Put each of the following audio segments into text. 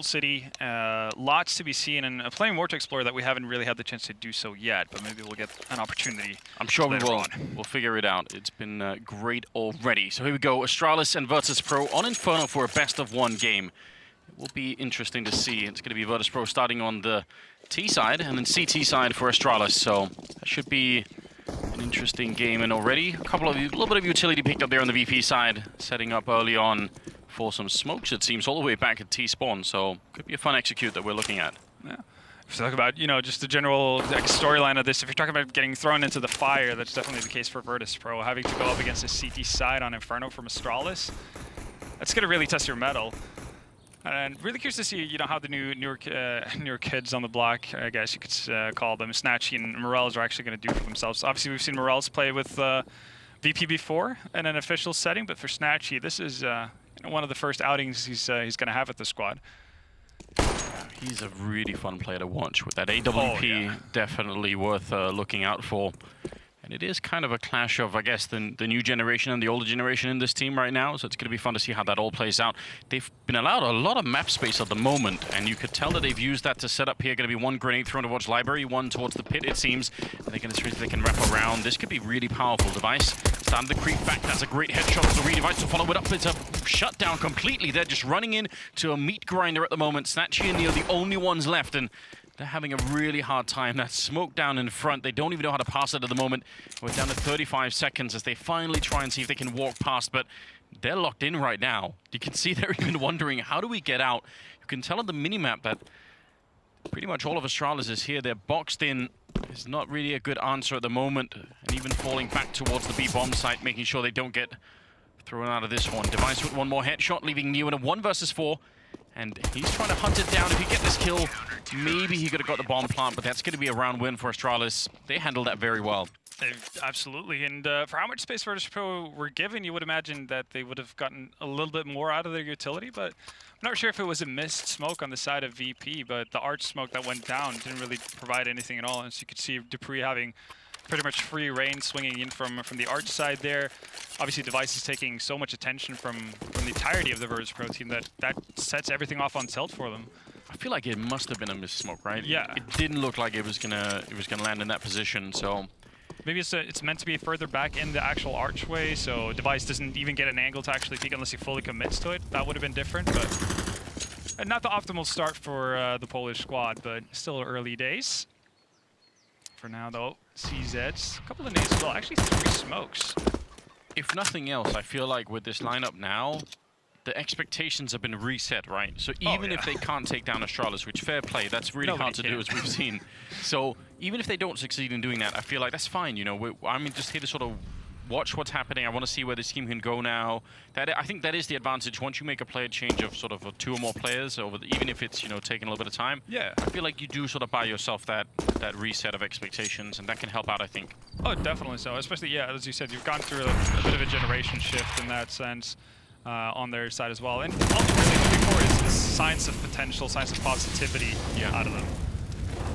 City, lots to be seen, and plenty more to explore that we haven't really had the chance to do so yet, but maybe we'll get an opportunity. I'm sure we will. On. We'll figure it out. It's been great already. So here we go, Astralis and Virtus.pro on Inferno for a best-of-1 game. It will be interesting to see. It's going to be Virtus.pro starting on the T side, and then CT side for Astralis, so that should be an interesting game. And already, a little bit of utility picked up there on the VP side, setting up early on for some smokes, it seems, all the way back at T-spawn, so could be a fun execute that we're looking at. Yeah. If you talk about, just the general storyline of this, if you're talking about getting thrown into the fire, that's definitely the case for Virtus.pro. Having to go up against a CT side on Inferno from Astralis, that's going to really test your mettle. And really curious to see, how the newer kids on the block, I guess you could call them, Snatchy and Morels, are actually going to do for themselves. Obviously, we've seen Morels play with VP before in an official setting, but for Snatchy, this is one of the first outings he's going to have at the squad. He's a really fun player to watch with that AWP, definitely worth looking out for. And it is kind of a clash of, I guess, the new generation and the older generation in this team right now, so it's going to be fun to see how that all plays out. They've been allowed a lot of map space at the moment, and you could tell that they've used that to set up here. Going to be one grenade thrown towards library, one towards the pit, it seems. And they're going to see if they can wrap around. This could be really powerful. Device starting to creep back. That's a great headshot for the Device to follow it up. It's a shutdown completely. They're just running in to a meat grinder at the moment. Snatchy and Neo, the only ones left, and they're having a really hard time. That smoke down in front, they don't even know how to pass it at the moment. We're down to 35 seconds as they finally try and see if they can walk past, but they're locked in right now. You can see they're even wondering, how do we get out? You can tell on the minimap that pretty much all of Astralis is here. They're boxed in. It's not really a good answer at the moment, and even falling back towards the B-bomb site, making sure they don't get thrown out of this one. Device with one more headshot, leaving Neo in a 1 versus 4. And he's trying to hunt it down. If he get this kill, maybe he could have got the bomb plant, but that's going to be a round win for Astralis. They handled that very well. Absolutely, and for how much space Virtus.pro were given, you would imagine that they would have gotten a little bit more out of their utility, but I'm not sure if it was a missed smoke on the side of VP, but the arch smoke that went down didn't really provide anything at all. As you could see, Dupree having pretty much free reign swinging in from the arch side there. Obviously, Device is taking so much attention from the entirety of the Virtus.pro team that sets everything off on tilt for them. I feel like it must have been a missed smoke, right? Yeah. It didn't look like it was gonna land in that position, so maybe it's meant to be further back in the actual archway, so Device doesn't even get an angle to actually peek unless he fully commits to it. That would have been different, but not the optimal start for the Polish squad, but still early days. For now, though, CZs, a couple of nades as well, actually 3 smokes. If nothing else, I feel like with this lineup now, the expectations have been reset, right? So even if they can't take down Astralis, which fair play, that's really hard to do, as we've seen. So even if they don't succeed in doing that, I feel like that's fine. I'm just here to sort of watch what's happening. I want to see where this team can go now. I think that is the advantage. Once you make a player change of sort of 2 or more players, even if it's taking a little bit of time. Yeah. I feel like you do sort of buy yourself that reset of expectations, and that can help out, I think. Oh, definitely so. Especially, as you said, you've gone through a bit of a generation shift in that sense on their side as well. And all they're really looking for is signs of potential, signs of positivity out of them.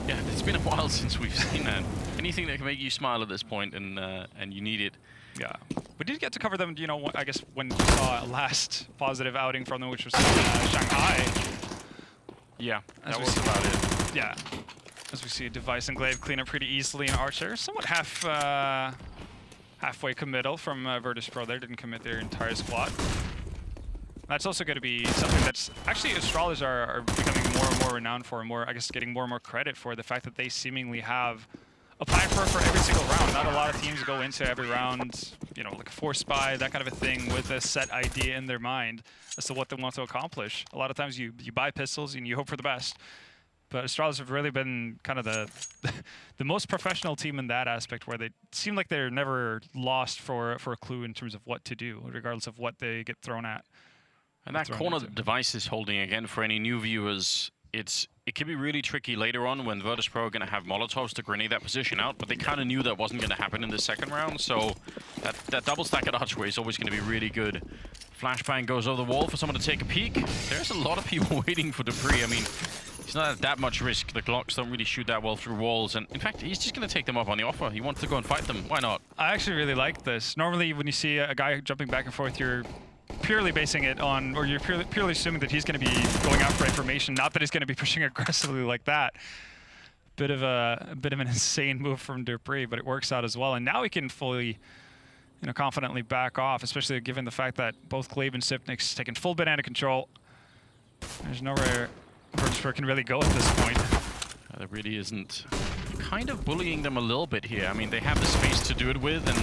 Yeah, it's been a while since we've seen that. Anything that can make you smile at this point, and you need it. Yeah, we did get to cover them, I guess when we saw last positive outing from them, which was Shanghai. Yeah, that was about it. Yeah, as we see Device and Glaive clean up pretty easily, and Archer somewhat halfway committal from Virtus.pro there, didn't commit their entire squad. That's also going to be something that's actually Astralis are becoming more and more renowned for, and getting more and more credit for the fact that they seemingly have a plan for every single round. Not a lot of teams go into every round, like a force buy, that kind of a thing, with a set idea in their mind as to what they want to accomplish. A lot of times you buy pistols and you hope for the best. But Astralis have really been kind of the most professional team in that aspect, where they seem like they're never lost for a clue in terms of what to do, regardless of what they get thrown at. And that corner the Device is holding, again, for any new viewers, it can be really tricky later on when Virtus.pro are going to have Molotovs to grenade that position out, but they kind of knew that wasn't going to happen in the second round, so that double stack at archway is always going to be really good. Flashbang goes over the wall for someone to take a peek. There's a lot of people waiting for Dupree. I mean, he's not at that much risk. The Glocks don't really shoot that well through walls, and in fact, he's just going to take them up on the offer. He wants to go and fight them. Why not? I actually really like this. Normally, when you see a guy jumping back and forth, you're purely basing it on, or you're purely assuming that he's going to be going out for information, not that he's going to be pushing aggressively like that. Bit of an insane move from Dupree, but it works out as well. And now he can fully, confidently back off, especially given the fact that both Glaive and Sipnik's taking full banana control. There's nowhere Virtus.pro can really go at this point. There really isn't. Kind of bullying them a little bit here. I mean, they have the space to do it with, and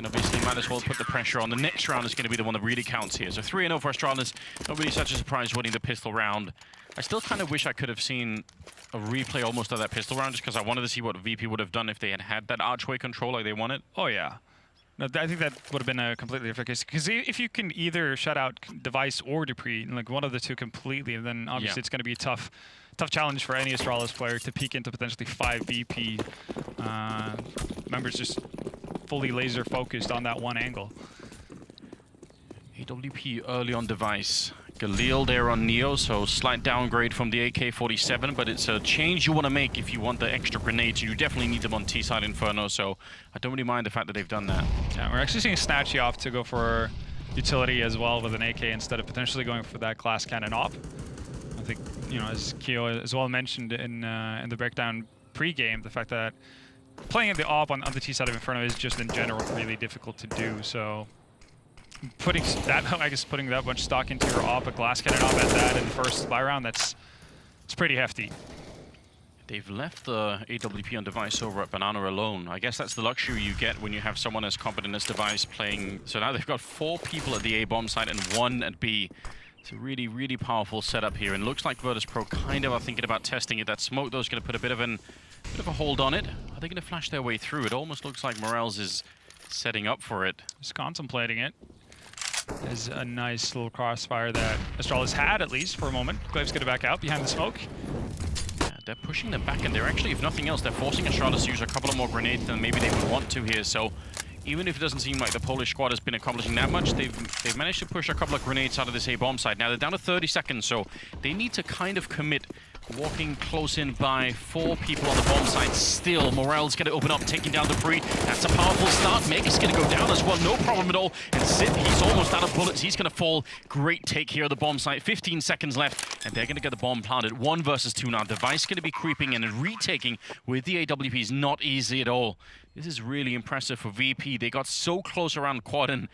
obviously might as well put the pressure on. The next round is going to be the one that really counts here. So 3-0 for Astralis. Not really such a surprise winning the pistol round. I still kind of wish I could have seen a replay almost of that pistol round, just because I wanted to see what VP would have done if they had had that archway control like they wanted. Oh, yeah. No, I think that would have been a completely different case. Because if you can either shut out Device or Dupree, like one of the two completely, then obviously it's going to be a tough challenge for any Astralis player to peek into potentially 5 VP members just fully laser focused on that one angle. AWP early on Device. Galil there on Neo, so slight downgrade from the AK-47, but it's a change you want to make if you want the extra grenades. You definitely need them on T-side Inferno, so I don't really mind the fact that they've done that. Yeah, we're actually seeing Snatchy off to go for utility as well with an AK instead of potentially going for that glass cannon op. I think, as Keo as well mentioned in the breakdown pre-game, the fact that playing the op on the T-side of Inferno is just in general really difficult to do, so putting that much stock into your op, a glass cannon op at that in the first buy round, it's pretty hefty. They've left the AWP on Device over at Banana alone. I guess that's the luxury you get when you have someone as competent as Device playing. So now they've got 4 people at the A bomb site and 1 at B. It's a really, really powerful setup here, and looks like Virtus.pro kind of are thinking about testing it. That smoke though is going to put a bit of a hold on it. Are they going to flash their way through? It almost looks like Morels is setting up for it. Just contemplating it. There's a nice little crossfire that Astralis had, at least, for a moment. Glaive's going to back out behind the smoke. Yeah, they're pushing them back, and they're actually, if nothing else, they're forcing Astralis to use a couple of more grenades than maybe they would want to here. So even if it doesn't seem like the Polish squad has been accomplishing that much, they've managed to push a couple of grenades out of this A bomb side. Now they're down to 30 seconds, so they need to kind of commit. Walking close in by 4 people on the bomb site still. Morel's going to open up, taking down Dupree. That's a powerful start. Mega's going to go down as well, no problem at all. And Sid, he's almost out of bullets. He's going to fall. Great take here at the bomb site. 15 seconds left, and they're going to get the bomb planted. 1 versus 2 now. Device going to be creeping in and retaking with the AWPs. Not easy at all. This is really impressive for VP. They got so close around quad and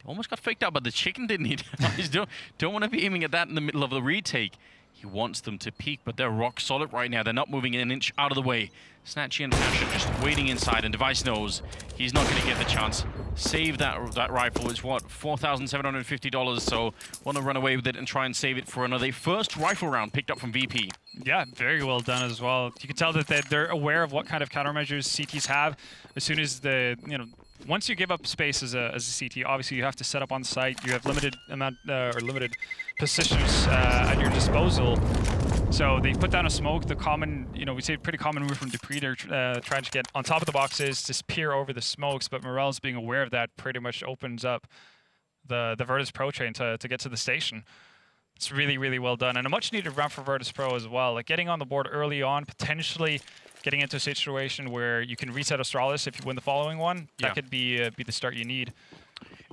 almost got faked out, but the chicken didn't hit. don't want to be aiming at that in the middle of the retake. He wants them to peek, but they're rock solid right now. They're not moving an inch out of the way. Snatchy and Passion just waiting inside, and Device knows he's not going to get the chance. Save that rifle. It's what, $4,750, so want to run away with it and try and save it for another first rifle round picked up from VP. Yeah, very well done as well. You can tell that they're aware of what kind of countermeasures CTs have. As soon as once you give up space as a CT, obviously you have to set up on site. You have limited amount or limited positions at your disposal. So they put down a smoke. The common, we say pretty common move from Dupree. They're trying to get on top of the boxes, just peer over the smokes. But Morel's being aware of that pretty much opens up the Virtus.pro chain to get to the station. It's really, really well done, and a much needed round for Virtus.pro as well. Like getting on the board early on, potentially getting into a situation where you can reset Astralis if you win the following one. That could be the start you need.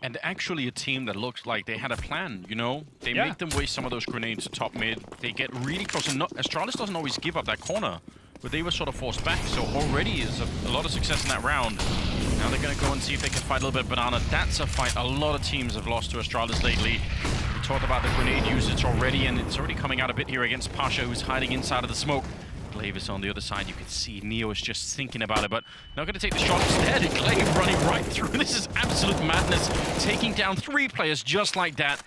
And actually a team that looks like they had a plan, They make them waste some of those grenades to top mid. They get really close, and Astralis doesn't always give up that corner, but they were sort of forced back, so already is a lot of success in that round. Now they're going to go and see if they can fight a little bit of Banana. That's a fight a lot of teams have lost to Astralis lately. We talked about the grenade usage already, and it's already coming out a bit here against Pasha, who's hiding inside of the smoke. Glaive is on the other side. You can see Neo is just thinking about it, but not going to take the shot instead. Glaive running right through. This is absolute madness. Taking down 3 players just like that.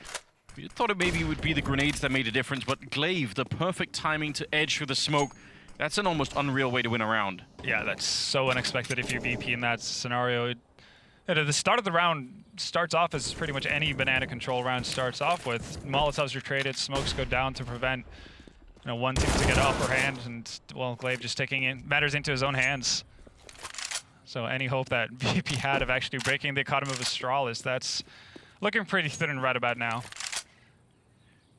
We thought it maybe would be the grenades that made a difference, but Glaive, the perfect timing to edge through the smoke. That's an almost unreal way to win a round. Yeah, that's so unexpected if you're VP in that scenario. The start of the round starts off as pretty much any banana control round starts off with. Molotovs are traded, smokes go down to prevent one team to get an upper hand, and well, Glaive just taking matters into his own hands. So any hope that VP had of actually breaking the economy of Astralis, that's looking pretty thin and right about now.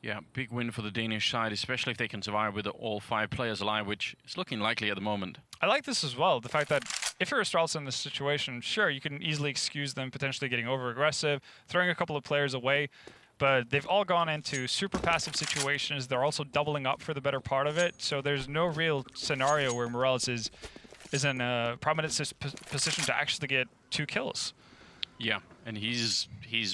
Yeah, big win for the Danish side, especially if they can survive with all 5 players alive, which is looking likely at the moment. I like this as well. The fact that if you're Astralis in this situation, sure, you can easily excuse them potentially getting over-aggressive, throwing a couple of players away, but they've all gone into super passive situations. They're also doubling up for the better part of it, so there's no real scenario where Morales is in a prominent position to actually get 2 kills. Yeah, and he's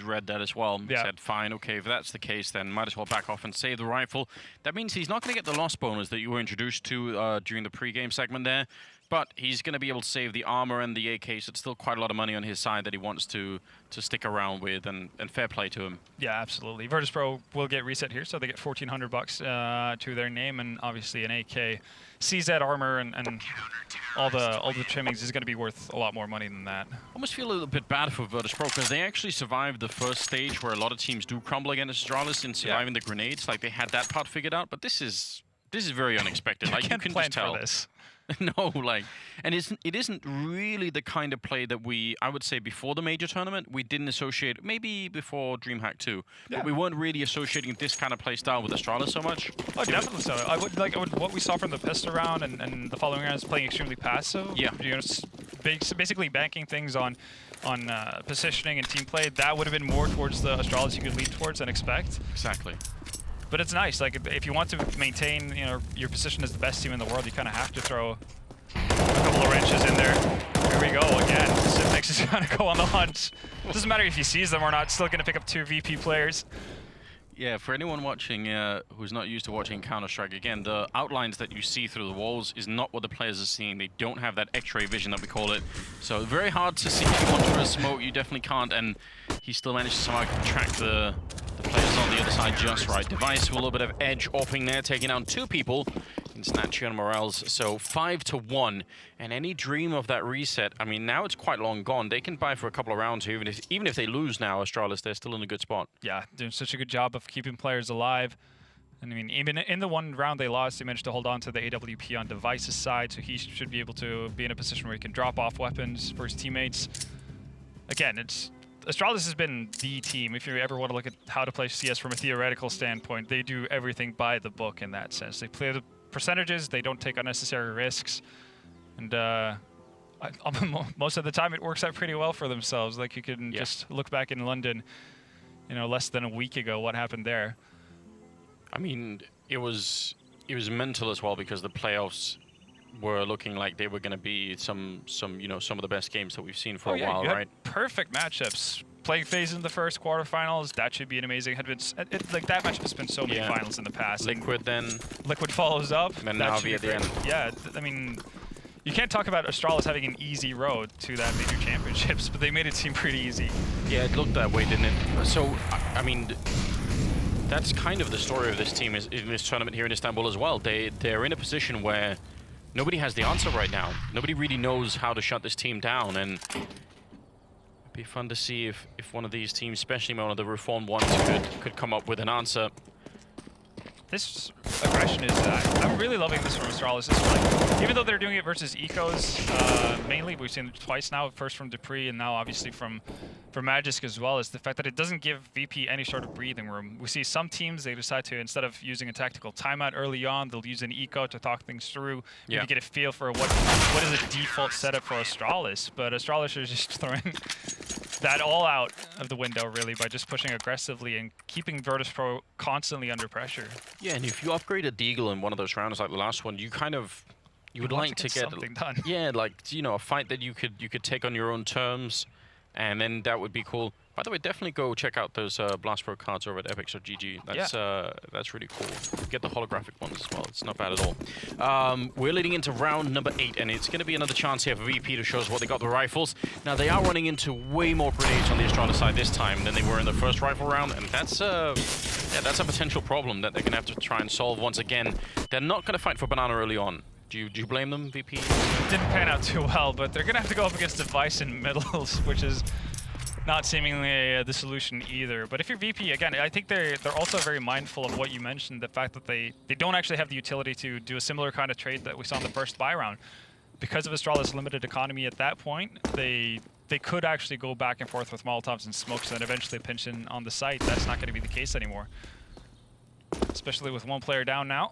read that as well. He said, fine, okay, if that's the case, then might as well back off and save the rifle. That means he's not going to get the loss bonus that you were introduced to during the pre-game segment there, but he's going to be able to save the armor and the AK, so it's still quite a lot of money on his side that he wants to stick around with, and fair play to him. Yeah, absolutely. Virtus.pro will get reset here, so they get $1,400 to their name, and obviously an AK. CZ armor and all the trimmings is going to be worth a lot more money than that. Almost feel a little bit bad for Virtus.pro because they actually survived the first stage where a lot of teams do crumble against Astralis in surviving the grenades. Like, they had that part figured out, but this is very unexpected. Like, you can just tell. For this. No, like, and it isn't really the kind of play that I would say before the major tournament, we didn't associate, maybe before DreamHack 2, but we weren't really associating this kind of play style with Astralis so much. Oh, definitely so. I would what we saw from the pistol round and the following rounds playing extremely passive. Yeah. You know, basically banking things on positioning and team play. That would have been more towards the Astralis you could lead towards and expect. Exactly. But it's nice. Like, if you want to maintain, you know, your position as the best team in the world, you kind of have to throw a couple of wrenches in there. Here we go again. Sipnix is going to go on the hunt. Doesn't matter if he sees them or not. Still going to pick up 2 VP players. Yeah, for anyone watching who's not used to watching Counter-Strike, again, the outlines that you see through the walls is not what the players are seeing. They don't have that X-ray vision that we call it. So very hard to see anyone through a smoke. You definitely can't, and he still managed to somehow track the players on the other side just right. Device with a little bit of edge opening there, taking down 2 people in Snatchy and Morels. So 5-1, and any dream of that reset, I mean, now it's quite long gone. They can buy for a couple of rounds here. Even if they lose now, Astralis, they're still in a good spot. Yeah, doing such a good job of keeping players alive. And I mean, even in the one round they lost, they managed to hold on to the AWP on Device's side, so he should be able to be in a position where he can drop off weapons for his teammates. Again, Astralis has been the team. If you ever want to look at how to play CS from a theoretical standpoint, they do everything by the book in that sense. They play the percentages, they don't take unnecessary risks, and most of the time it works out pretty well for themselves. Like, you can just look back in London, you know, less than a week ago, what happened there. I mean, it was mental as well, because the playoffs were looking like they were going to be some of the best games that we've seen for a while, right? Perfect matchups. Playing phase in the first quarterfinals, that should be an amazing. Like, that matchup has been so many finals in the past. Liquid then. Liquid follows up. And then Navi at the end. Yeah, I mean, you can't talk about Astralis having an easy road to that major championships, but they made it seem pretty easy. Yeah, it looked that way, didn't it? So, I mean, that's kind of the story of this team in this tournament here in Istanbul as well. They're in a position where nobody has the answer right now. Nobody really knows how to shut this team down, and it'd be fun to see if one of these teams, especially one of the reformed ones, could come up with an answer. This aggression is, I'm really loving this from Astralis. Like, even though they're doing it versus ecos, mainly, we've seen it twice now, first from Dupree and now obviously from Magisk as well, is the fact that it doesn't give VP any sort of breathing room. We see some teams, they decide to, instead of using a tactical timeout early on, they'll use an eco to talk things through, maybe get a feel for what is a default setup for Astralis. But Astralis is just throwing that all out of the window, really, by just pushing aggressively and keeping Virtus.pro constantly under pressure. Yeah, and if you upgrade a Deagle in one of those rounds like the last one, you would like to get something done. Yeah, like, you know, a fight that you could take on your own terms, and then that would be cool. By the way, definitely go check out those Blast.pro cards over at epics.gg. That's really cool. Get the holographic ones as well. It's not bad at all. We're leading into round number 8, and it's going to be another chance here for VP to show us what they got the rifles. Now, they are running into way more grenades on the Astralis side this time than they were in the first rifle round, and that's a potential problem that they're going to have to try and solve once again. They're not going to fight for Banana early on. Do you blame them, VP? Didn't pan out too well, but they're going to have to go up against Device in middles, which is not seemingly the solution either. But if you're VP, again, I think they're also very mindful of what you mentioned, the fact that they don't actually have the utility to do a similar kind of trade that we saw in the first buy round. Because of Astralis' limited economy at that point, they could actually go back and forth with Molotovs and smokes and eventually pinch in on the site. That's not going to be the case anymore. especially with one player down now.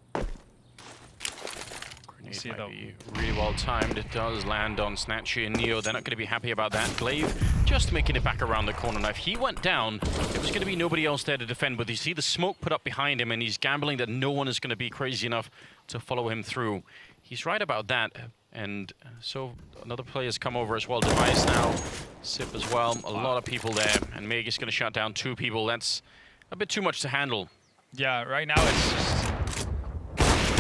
Grenade might be really well timed. It does land on Snatchy and Neo. They're not going to be happy about that. Glaive just making it back around the corner. Now, if he went down, there was going to be nobody else there to defend. But you see the smoke put up behind him, and he's gambling that no one is going to be crazy enough to follow him through. He's right about that. And so another player's come over as well. Device now, Sip as well. A lot of people there. And Meg is going to shut down 2 people. That's a bit too much to handle. Yeah, right now it's just...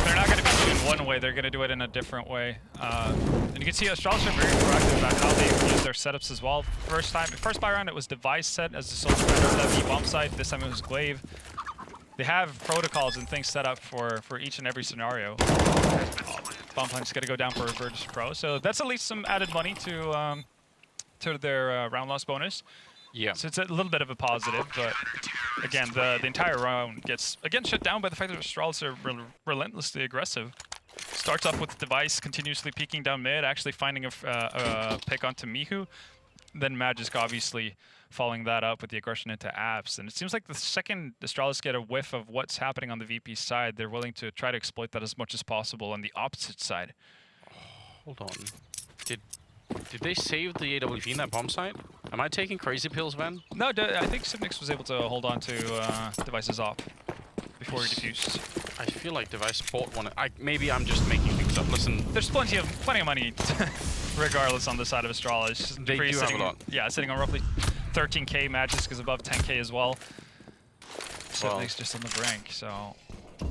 They're not going to be doing one way, they're going to do it in a different way. And you can see Astralis are very proactive about how they use their setups as well. First buy round it was Device set as the sole defender of that bomb site. This time it was Glaive. They have protocols and things set up for each and every scenario. Bomb Punch's going to go down for Virtus.pro. So that's at least some added money to their round loss bonus. Yeah. So it's a little bit of a positive, but again, the entire round gets, again, shut down by the fact that Astralis are relentlessly aggressive. Starts off with Device continuously peeking down mid, actually finding a pick onto Mihu. Then Magisk obviously following that up with the aggression into Apps. And it seems like the second Astralis get a whiff of what's happening on the VP side, they're willing to try to exploit that as much as possible on the opposite side. Hold on. Did they save the AWP in that bomb site? Am I taking crazy pills, man? No, I think Sivnix was able to hold on to Device's op before he defused. I feel like Device bought one. Maybe I'm just making things up. Listen, there's plenty of money, regardless, on the side of Astralis. They do sitting, have a lot. Yeah, sitting on roughly 13k. Magisk is above 10k as well. Sivnix just on the brink, so...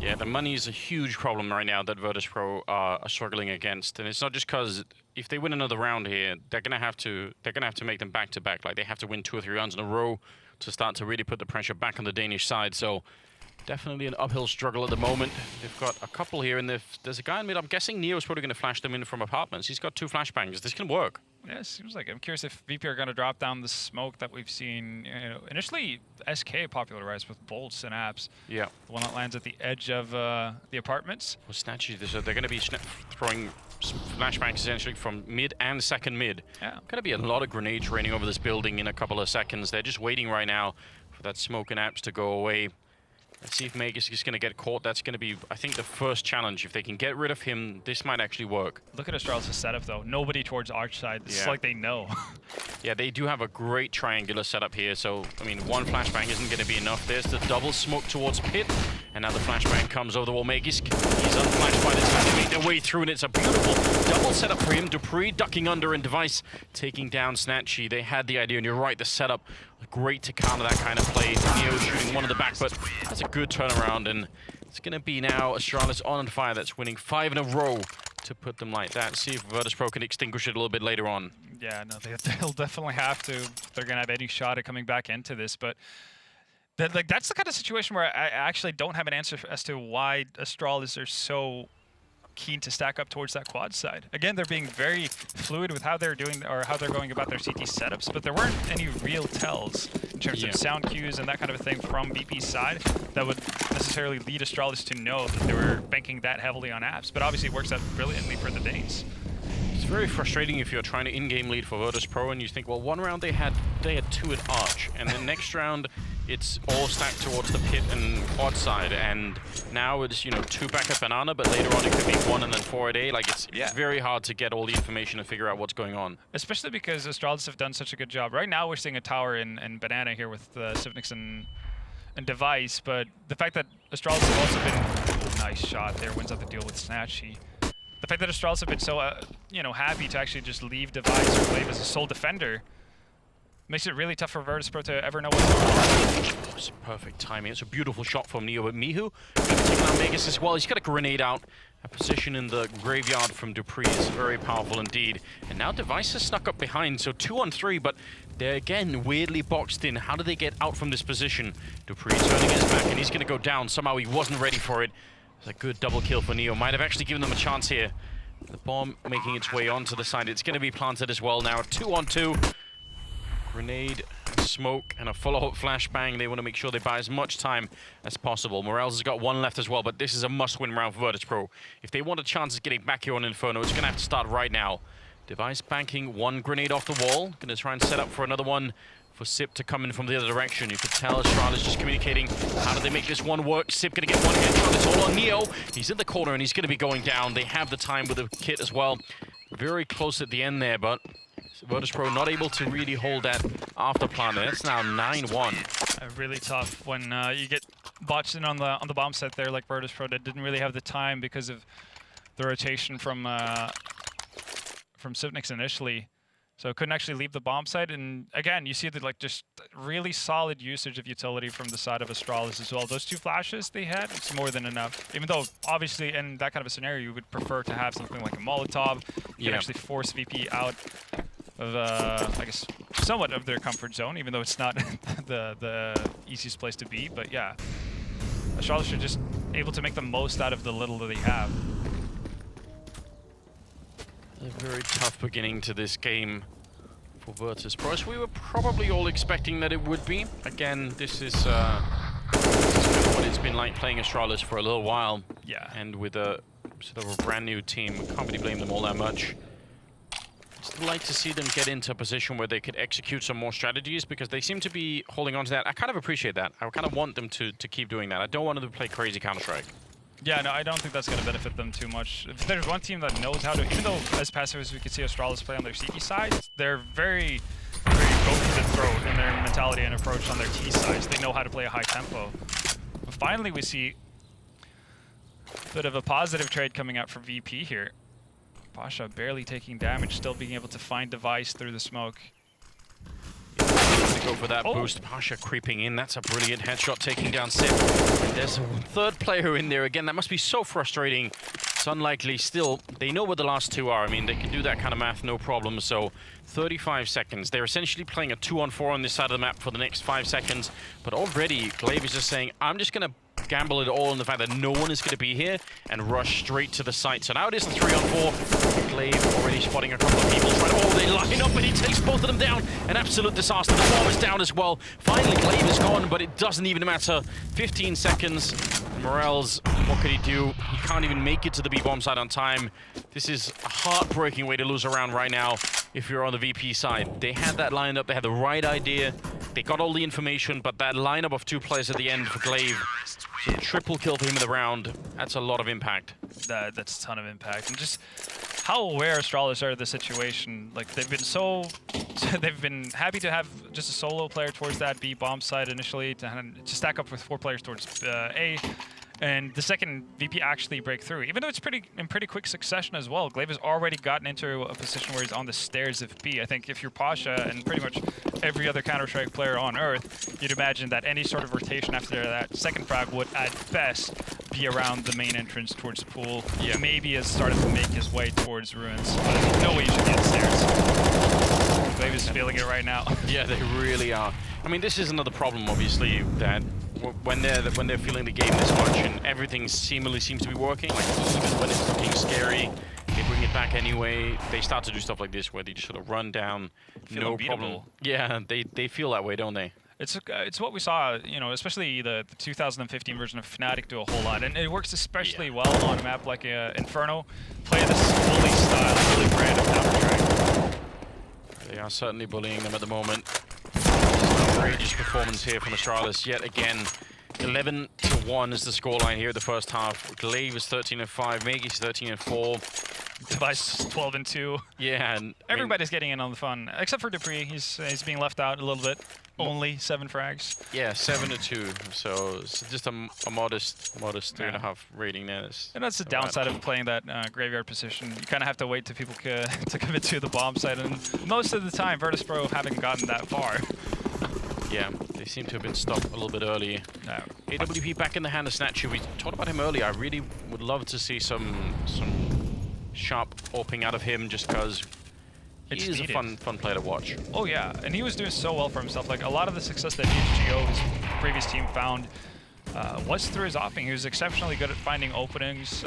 Yeah, the money is a huge problem right now that Virtus.pro are struggling against, and it's not just because if they win another round here, they're gonna have to make them back to back. Like they have to win 2 or 3 rounds in a row to start to really put the pressure back on the Danish side. So definitely an uphill struggle at the moment. They've got a couple here, and there's a guy in mid. I'm guessing Neo's probably going to flash them in from apartments. He's got 2 flashbangs. This can work. Yeah, it seems like it. I'm curious if VP are going to drop down the smoke that we've seen. Initially, SK popularized with bolts and apps. Yeah. The one that lands at the edge of the apartments. Well, Snatchy, they're going to be throwing flashbangs essentially from mid and second mid. Yeah. Going to be a lot of grenades raining over this building in a couple of seconds. They're just waiting right now for that smoke and apps to go away. Let's see if Magus is going to get caught. That's going to be, I think, the first challenge. If they can get rid of him, this might actually work. Look at Astralis' setup, though. Nobody towards Arch side. It's like they know. Yeah, they do have a great triangular setup here. So, I mean, 1 flashbang isn't going to be enough. There's the double smoke towards Pit. And now the flashbang comes over the wall. Magus, he's unflashed by the time they make their way through. And it's a beautiful double setup for him. Dupree ducking under and Device taking down Snatchy. They had the idea, and you're right, the setup. Great to counter that kind of play. Neo shooting one in the back, but that's a good turnaround, and it's going to be now Astralis on fire that's winning 5 in a row to put them like that. See if Virtus.pro can extinguish it a little bit later on. Yeah, no, they'll definitely have to. They're going to have any shot at coming back into this, but that's the kind of situation where I actually don't have an answer as to why Astralis are so keen to stack up towards that quad side. Again, they're being very fluid with how they're doing or how they're going about their CT setups, but there weren't any real tells in terms of sound cues and that kind of a thing from VP's side that would necessarily lead Astralis to know that they were banking that heavily on apps. But obviously it works out brilliantly for the Danes. It's very frustrating if you're trying to in-game lead for Virtus.pro and you think, well, one round they had 2 at Arch, and the next round it's all stacked towards the Pit and quad side, and now it's 2 back at Banana, but later on it could be 1 and then 4 at A. Like it's very hard to get all the information and figure out what's going on. Especially because Astralis have done such a good job. Right now we're seeing a tower in Banana here with Sivnix and Device, but the fact that Astralis have also been nice shot there, wins out the deal with Snatchy. The fact that Astralis have been so happy to actually just leave Device or Glaive as a sole defender makes it really tough for Virtus.pro to ever know what's going on. It's perfect timing. It's a beautiful shot from Neo, but Mihu taking out Magus as well. He's got a grenade out. A position in the graveyard from Dupree is very powerful indeed. And now Device has snuck up behind, so 2 on 3, but they're again weirdly boxed in. How do they get out from this position? Dupree turning his back, and he's going to go down. Somehow he wasn't ready for it. It's a good double kill for Neo. Might have actually given them a chance here. The bomb making its way onto the side. It's going to be planted as well now. 2 on 2. Grenade, smoke, and a follow-up flashbang. They want to make sure they buy as much time as possible. Morales has got 1 left as well, but this is a must-win round for Virtus.pro. If they want a chance of getting back here on Inferno, it's going to have to start right now. Device banking 1 grenade off the wall. Going to try and set up for another one for Sip to come in from the other direction. You could tell Astralis just communicating, how do they make this one work? Sip gonna get one headshot, it's all on Neo. He's in the corner and he's gonna be going down. They have the time with the kit as well. Very close at the end there, but Virtus.pro not able to really hold that after plant. That's now 9-1. Really tough when you get botched in on the bomb set there, like Virtus.pro that didn't really have the time because of the rotation from Sivnix initially. So couldn't actually leave the bomb site, and again, you see that like just really solid usage of utility from the side of Astralis as well. Those 2 flashes they had, it's more than enough. Even though obviously in that kind of a scenario, you would prefer to have something like a Molotov. You can actually force VP out of I guess somewhat of their comfort zone, even though it's not the easiest place to be. But yeah, Astralis are just able to make the most out of the little that they have. A very tough beginning to this game for Virtus.pro. We were probably all expecting that it would be. Again, this is what it's been like playing Astralis for a little while. Yeah. And with a sort of a brand new team, can't really blame them all that much. I'd like to see them get into a position where they could execute some more strategies, because they seem to be holding on to that. I kind of appreciate that. I kind of want them to keep doing that. I don't want them to play crazy Counter-Strike. Yeah, no, I don't think that's going to benefit them too much. If there's one team that knows how to, even though as passive as we can see Astralis play on their CT side, they're very, very go for the throat in their mentality and approach on their T sides. They know how to play a high tempo. But finally, we see a bit of a positive trade coming out for VP here. Pasha barely taking damage, still being able to find device through the smoke. To go for that boost. Pasha creeping in. That's a brilliant headshot, taking down Sip. And there's a 3rd player in there again. That must be so frustrating. It's unlikely. Still, they know where the last 2 are. I mean, they can do that kind of math, no problem. So 35 seconds. They're essentially playing a 2-on-4 on this side of the map for the next 5 seconds. But already, Glaive is just saying, I'm just going to gamble it all on the fact that no one is going to be here and rush straight to the site. So now it is a 3-on-4. Glaive already spotting a couple of people. They line up and he takes both of them down. An absolute disaster. The bomb is down as well. Finally, Glaive is gone, but it doesn't even matter. 15 seconds. Morels, what could he do? He can't even make it to the B-bomb side on time. This is a heartbreaking way to lose a round right now if you're on the VP side. They had that lineup. They had the right idea. They got all the information, but that lineup of 2 players at the end for Glaive, so triple kill for him in the round, that's a lot of impact. That's a ton of impact. And just how aware Astralis are of the situation. Like, they've been happy to have just a solo player towards that B bomb side initially to stack up with 4 players towards A. And the second VP actually break through, even though it's in pretty quick succession as well. Glaive has already gotten into a position where he's on the stairs of B. I think if you're Pasha and pretty much every other Counter-Strike player on Earth, you'd imagine that any sort of rotation after that second frag would, at best, be around the main entrance towards pool. Yeah. Maybe has started to make his way towards ruins, but there's no way you should be upstairs. Glaive is feeling it right now. Yeah, they really are. I mean, this is another problem, obviously, that when they're feeling the game this much and everything seemingly seems to be working, like even when it's looking scary, they bring it back anyway. They start to do stuff like this where they just sort of run down, no problem. Yeah, they feel that way, don't they? It's what we saw, you know, especially the 2015 version of Fnatic do a whole lot, and it works especially well on a map like Inferno. Play this bully style, bully brand of Counter-Strike. They are certainly bullying them at the moment. Outrageous performance here from Astralis yet again. 11-1 is the scoreline here at the first half. Glaive is 13-5, Maggie's 13-4. Device 12-2. Yeah, and everybody's getting in on the fun, except for Dupree. He's being left out a little bit. Only 7 frags. Yeah, 7-2. So it's just a modest 3.5 rating there. And that's the downside of playing that graveyard position. You kind of have to wait till people to commit to the bomb site, and most of the time, Virtus.pro haven't gotten that far. Yeah, they seem to have been stopped a little bit early. No. AWP back in the hand of Snatcher. We talked about him earlier. I really would love to see some sharp AWPing out of him, just because he is a fun player to watch. Oh yeah, and he was doing so well for himself. Like, a lot of the success that CSGO, his previous team, found was through his AWPing. He was exceptionally good at finding openings,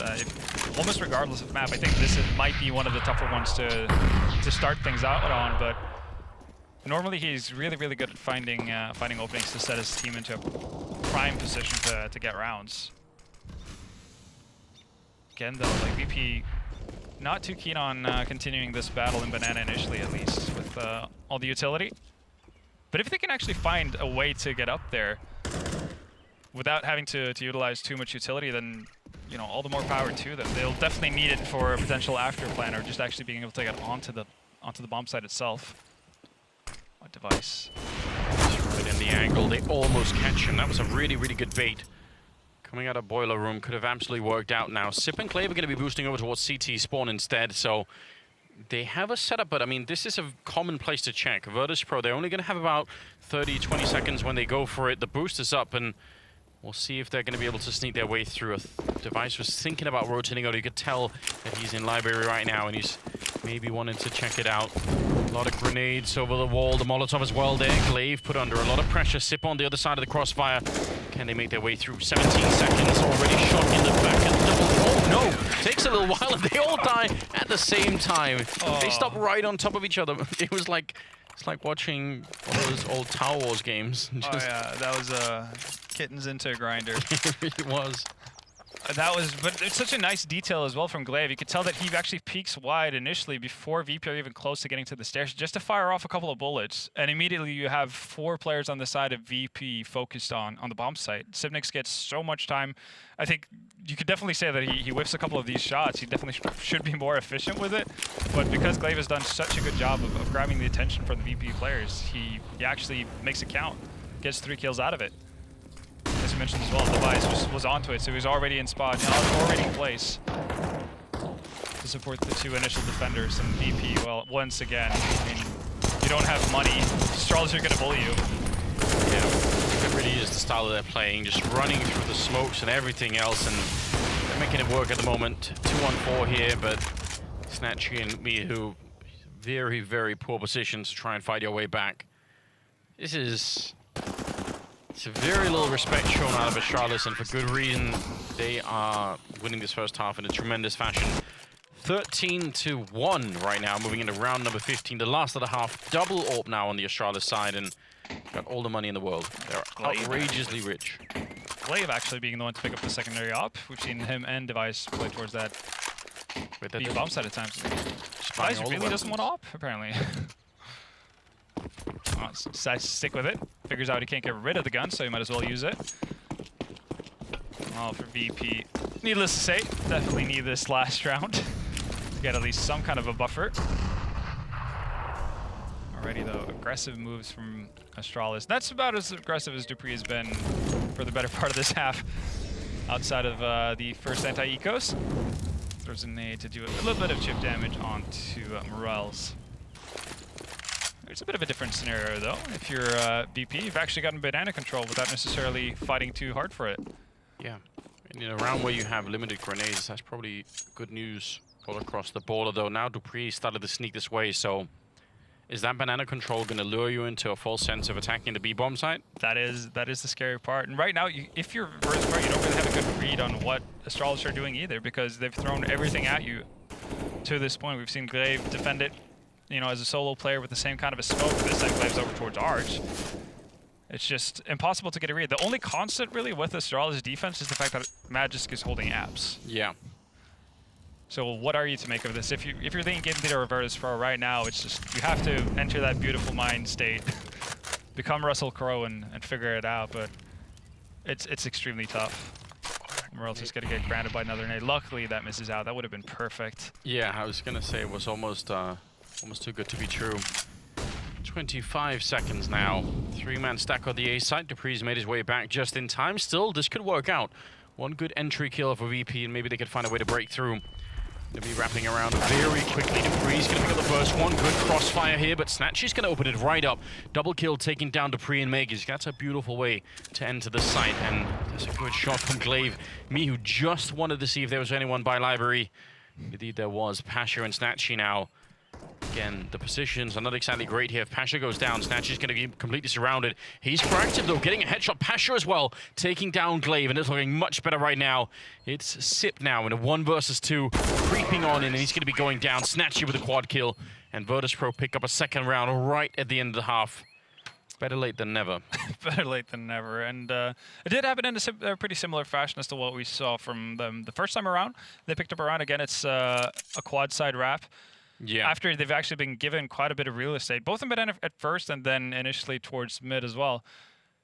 almost regardless of map. I think this might be one of the tougher ones to start things out on, but normally he's really, really good at finding openings to set his team into a prime position to get rounds. Again, though, like VP, not too keen on continuing this battle in Banana initially, at least, with all the utility. But if they can actually find a way to get up there without having to utilize too much utility, then you know, all the more power to them. They'll definitely need it for a potential after plan, or just actually being able to get onto the bomb site itself. What device? Right in the angle, they almost catch him. That was a really, really good bait. Coming out of Boiler Room could have absolutely worked out now. Sip and Clave are going to be boosting over towards CT spawn instead, so they have a setup, but I mean, this is a common place to check. Virtus.pro, they're only going to have about 30, 20 seconds when they go for it. The boost is up, and we'll see if they're going to be able to sneak their way through. Device was thinking about rotating out. You could tell that he's in library right now, and he's maybe wanting to check it out. A lot of grenades over the wall. The Molotov as well there. Glaive put under a lot of pressure. Sip on the other side of the crossfire. Can they make their way through? 17 seconds. Already shot in the back. And double. Oh, no. Takes a little while, and they all die at the same time. Oh. They stop right on top of each other. It was like... It's like watching one of those old Tower Wars games. Oh yeah, that was kittens into a grinder. It really was. That was, but it's such a nice detail as well from Glaive. You could tell that he actually peeks wide initially before VP are even close to getting to the stairs, just to fire off a couple of bullets. And immediately you have 4 players on the side of VP focused on the bomb site. Sibnix gets so much time. I think you could definitely say that he whiffs a couple of these shots. He definitely should be more efficient with it. But because Glaive has done such a good job of grabbing the attention from the VP players, he actually makes it count. Gets 3 kills out of it. As you mentioned as well, Device was onto it, so he was already in spot, already in place to support the 2 initial defenders. And VP, well, once again, I mean, you don't have money, Astralis are going to bully you. Yeah, it really is the style that they're playing, just running through the smokes and everything else, and they're making it work at the moment. 2-on-4 here, but Snatchy and Mihu, very, very poor positions to try and fight your way back. It's a very little respect shown out of Astralis, and for good reason. They are winning this first half in a tremendous fashion. 13-1 right now, moving into round number 15. The last of the half, double AWP now on the Astralis side, and got all the money in the world. They're outrageously rich. Glaive actually being the one to pick up the secondary AWP. We've seen him and Device play towards that bomb side at times. Device really doesn't want AWP, apparently. Decides to stick with it. Figures out he can't get rid of the gun, so he might as well use it. Oh, for VP. Needless to say, definitely need this last round to get at least some kind of a buffer. Already, though, aggressive moves from Astralis. That's about as aggressive as Dupree has been for the better part of this half, outside of the first anti-ecos. Throws a nade to do a little bit of chip damage onto Morels. It's a bit of a different scenario, though. If you're VP, you've actually gotten banana control without necessarily fighting too hard for it. Yeah. And in a round where you have limited grenades, that's probably good news all across the board. Although now Dupree started to sneak this way, so is that banana control going to lure you into a false sense of attacking the B-bomb site? That is the scary part. And right now, if you're Virtus.pro, you don't really have a good read on what Astralis are doing either, because they've thrown everything at you to this point. We've seen Glaive defend it, you know, as a solo player with the same kind of a smoke. This time Glaive's over towards Arch. It's just impossible to get a read. The only constant really with Astralis' defense is the fact that Magisk is holding apps. Yeah. So what are you to make of this? If you're thinking game leader or Virtus.pro right now, it's just you have to enter that beautiful mind state, become Russell Crowe and figure it out. But it's extremely tough. Morel's just gonna get granted by another nade. Luckily that misses out. That would have been perfect. Yeah, I was gonna say it was almost too good to be true. 25 seconds now. 3-man stack on the A side. Dupree's made his way back just in time. Still, this could work out. One good entry kill for VP, and maybe they could find a way to break through. They'll be wrapping around very quickly. Dupree's going to pick up the first one. Good crossfire here, but Snatchy's going to open it right up. Double kill taking down Dupree and Megas. That's a beautiful way to enter the site, and that's a good shot from Glaive. Me, who just wanted to see if there was anyone by library. Indeed there was. Pasha and Snatchy now. Again, the positions are not exactly great here. If Pasha goes down, Snatchy's going to be completely surrounded. He's proactive, though, getting a headshot. Pasha as well, taking down Glaive, and it's looking much better right now. It's Sip now in a 1 versus 2, creeping on in, and he's going to be going down. Snatchy with a quad kill, and Virtus.pro pick up a second round right at the end of the half. Better late than never. Better late than never. And it did happen in a pretty similar fashion as to what we saw from them the first time around. They picked up a round. Again, it's a quad side wrap. Yeah. After they've actually been given quite a bit of real estate, both in mid at first and then initially towards mid as well.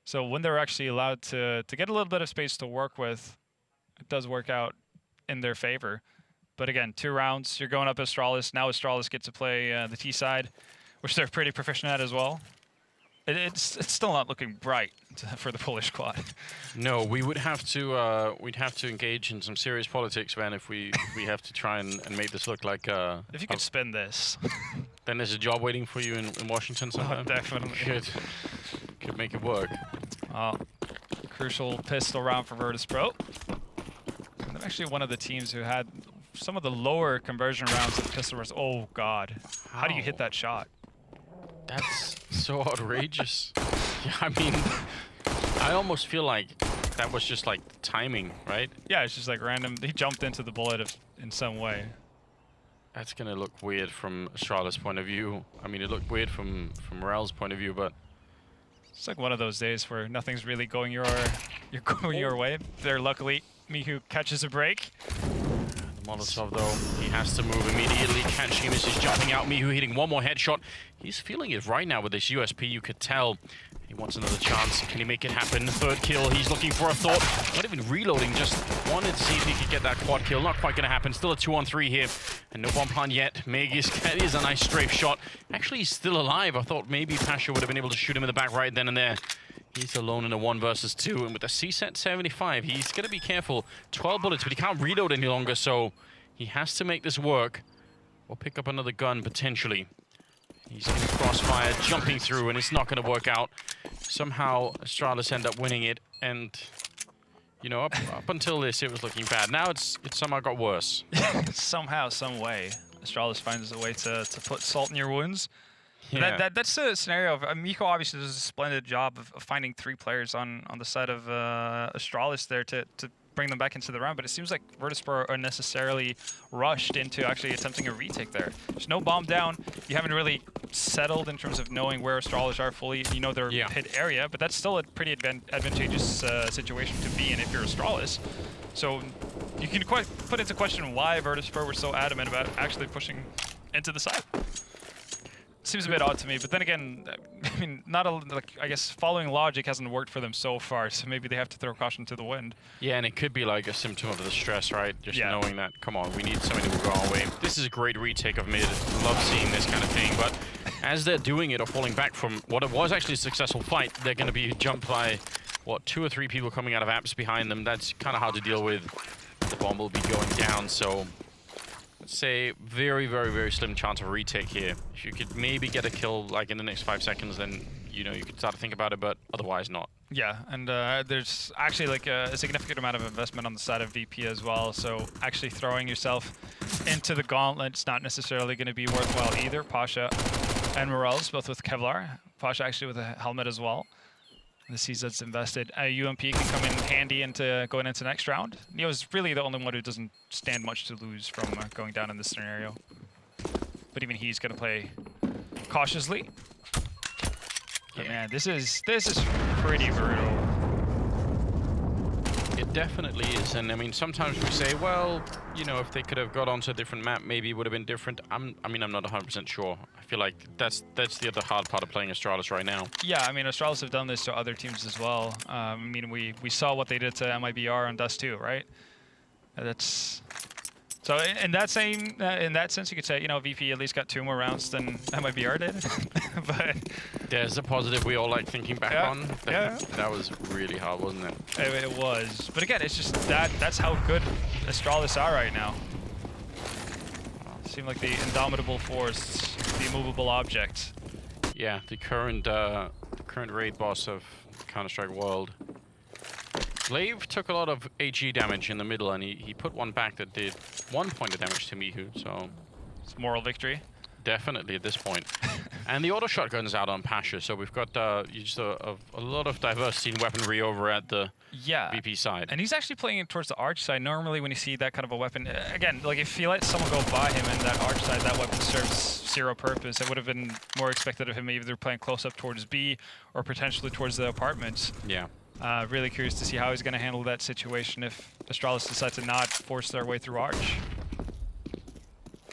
So when they're actually allowed to get a little bit of space to work with, it does work out in their favor. But again, 2 rounds, you're going up Astralis. Now Astralis get to play the T side, which they're pretty proficient at as well. It's still not looking bright for the Polish squad. No, we would have to we'd have to engage in some serious politics, man, if we have to try and make this look like. If you could spin this, then there's a job waiting for you in Washington sometime. Oh, definitely. Could make it work. Crucial pistol round for Virtus.pro. And they're actually one of the teams who had some of the lower conversion rounds of pistol rounds. Oh God, how do you hit that shot? That's so outrageous. Yeah, I mean, I almost feel like that was just like timing, right? Yeah, it's just like random. He jumped into the bullet in some way. That's gonna look weird from Astralis' point of view. I mean, it looked weird from Morel's point of view, but it's like one of those days where nothing's really going your way. There, luckily, Mihu catches a break. Molotov, though, he has to move immediately. Catching him as he's jumping out. Mihu hitting one more headshot. He's feeling it right now with this USP, you could tell. He wants another chance. Can he make it happen? 3rd kill. He's looking for a thought. Not even reloading, just wanted to see if he could get that quad kill. Not quite going to happen. Still a 2-on-3 here. And no bomb plan yet. That is a nice strafe shot. Actually, he's still alive. I thought maybe Pasha would have been able to shoot him in the back right then and there. He's alone in a 1 versus 2, and with a CSET 75, he's going to be careful. 12 bullets, but he can't reload any longer, so he has to make this work or pick up another gun, potentially. He's getting crossfire, jumping through, and it's not going to work out. Somehow, Astralis end up winning it, and, you know, up until this, it was looking bad. Now it's somehow got worse. Somehow, some way, Astralis finds a way to put salt in your wounds. Yeah. That's the scenario of Miko obviously does a splendid job of finding 3 players on the side of Astralis there to bring them back into the round, but it seems like Virtus.pro are necessarily rushed into actually attempting a retake there. There's no bomb down. You haven't really settled in terms of knowing where Astralis are fully. You know their hit area, but that's still a pretty advantageous situation to be in if you're Astralis. So you can quite put into question why Virtus.pro were so adamant about actually pushing into the side. Seems a bit odd to me, but then again, I mean, I guess following logic hasn't worked for them so far, so maybe they have to throw caution to the wind. Yeah, and it could be like a symptom of the stress, right? Just knowing that, come on, we need somebody to go our way. This is a great retake of mid. Love seeing this kind of thing, but as they're doing it or falling back from what it was actually a successful fight, they're going to be jumped by, what, 2 or 3 people coming out of apps behind them. That's kind of hard to deal with. The bomb will be going down, so say very, very, very slim chance of a retake here. If you could maybe get a kill like in the next 5 seconds, then you know you could start to think about it, but otherwise not. Yeah, and there's actually like a significant amount of investment on the side of VP as well, so actually throwing yourself into the gauntlet's not necessarily going to be worthwhile either. Pasha and Morels both with Kevlar. Pasha actually with a helmet as well. The CZ's invested. UMP can come in handy into going into next round. Neo's really the only one who doesn't stand much to lose from going down in this scenario. But even he's going to play cautiously. But man, this is pretty brutal. It definitely is, and I mean, sometimes we say, well, you know, if they could have got onto a different map, maybe it would have been different. I mean, I'm not 100% sure. I feel like that's the other hard part of playing Astralis right now. Yeah, I mean, Astralis have done this to other teams as well. I mean, we saw what they did to MIBR on Dust 2, right? That's so in that sense, you could say, you know, VP at least got 2 more rounds than MIBR did. But there's a positive we all like thinking back on. That was really hard, wasn't it? It was. But again, it's just that's how good Astralis are right now. Seem like the indomitable force, the immovable object. Yeah, the current raid boss of Counter-Strike World. Glaive took a lot of HE damage in the middle, and he put one back that did 1 point of damage to Mihu, so it's moral victory. Definitely at this point. And the auto shotgun's out on Pasha, so we've got just a lot of diversity in weaponry over at the VP side. And he's actually playing it towards the arch side. Normally when you see that kind of a weapon, again, like if you let someone go by him and that arch side, that weapon serves 0 purpose. It would have been more expected of him either playing close up towards B or potentially towards the apartments. Yeah. Really curious to see how he's going to handle that situation if Astralis decides to not force their way through arch.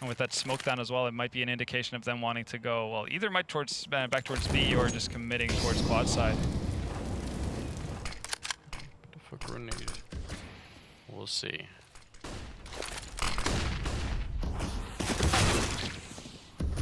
And with that smoke down as well, it might be an indication of them wanting to go, well, either might towards back towards B or just committing towards quad side. Bit of a grenade. We'll see.